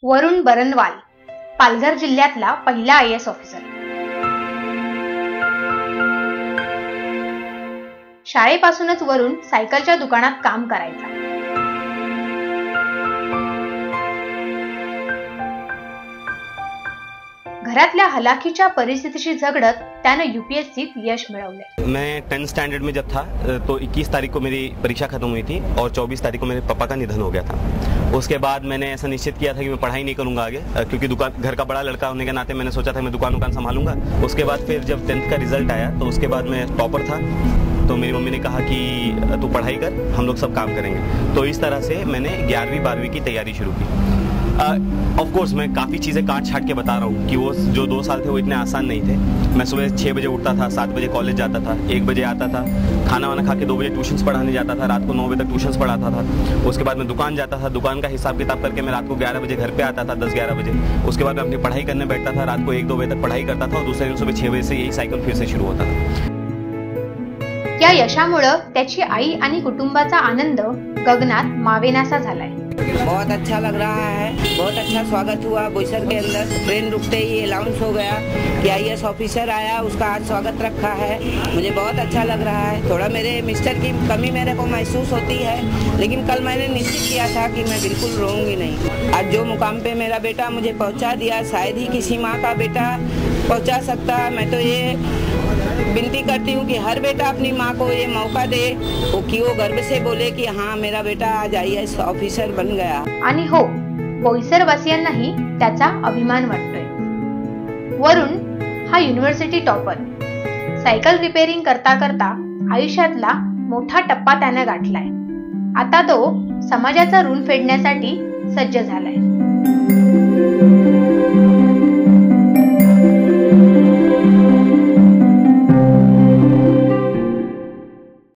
वरुण बरनवाल, पालघर जिल्ह्यातला पहिला IAS officer. शाळेपासूनच Varun सायकलच्या दुकानात काम करायचा। घरातल्या हलाखीच्या परिस्थितीशी झगडत त्याने UPSCत यश मिळवले। मैं 10th स्टैंडर्ड में जब था तो 21 तारीख को मेरी परीक्षा खत्म हुई थी और 24 तारीख को मेरे पापा का निधन हो गया था। उसके बाद मैंने ऐसा निश्चित किया था कि मैं पढ़ाई नहीं करूंगा आगे, क्योंकि दुकान घर का बड़ा लड़का होने के नाते मैंने सोचा था मैं दुकान संभालूंगा। उसके बाद फिर जब 10th का रिजल्ट आया तो उसके बाद मैं टॉपर था, तो मेरी मम्मी ने कहा कि तू पढ़ाई कर, हम लोग सब काम करेंगे। तो इस तरह से मैंने 11वीं 12वीं की तैयारी शुरू की। ऑफ कोर्स मैं काफ़ी चीज़ें काट छाट के बता रहा हूँ कि वो जो 2 साल थे वो इतने आसान नहीं थे। मैं सुबह 6 बजे उठता था, 7 बजे कॉलेज जाता था, 1 बजे आता था, खाना वाना खा के 2 बजे ट्यूशन्स पढ़ाने जाता था, रात को 9 बजे तक ट्यूशन्स पढ़ाता था। उसके बाद मैं दुकान जाता था, दुकान का हिसाब किताब करके मैं रात को 11 बजे घर पे आता था, 10-11 बजे। उसके बाद मैं अपनी पढ़ाई करने बैठता था, रात को 1-2 बजे तक पढ़ाई करता था और दूसरे दिन सुबह 6 बजे से यही सायकल फिर से शुरू होता था। या यशामुळे त्याची आई आणि कुटुंबाचा आनंद गगनात मावेनासा झालाय। बहुत अच्छा लग रहा है, बहुत अच्छा स्वागत हुआ। बोईसर के अंदर ट्रेन रुकते ही अनाउंस हो गया कि IAS ऑफिसर आया, उसका आज स्वागत रखा है। मुझे बहुत अच्छा लग रहा है। थोड़ा मेरे मिस्टर की कमी मेरे को महसूस होती है, लेकिन कल मैंने निश्चित किया था कि मैं बिल्कुल रोऊंगी नहीं। आज जो मुकाम पे मेरा बेटा मुझे पहुंचा दिया, शायद ही किसी माँ का बेटा पहुंचा सकता। मैं तो ये विनती करती हूँ कि हर बेटा अपनी माँ को ये मौका दे कि वो गर्व से बोले कि हाँ मेरा बेटा आज IAS ऑफिसर बन गया। आणि हो, बोईसर वासियांनाही त्याचा अभिमान वाटतोय। वरुण हा युनिव्हर्सिटी टॉपर सायकल रिपेअरिंग करता करता आयुष्यातला मोठा टप्पा त्याने गाठलाय। आता तो समाजाचा ऋण फेडण्यासाठी सज्ज झालाय।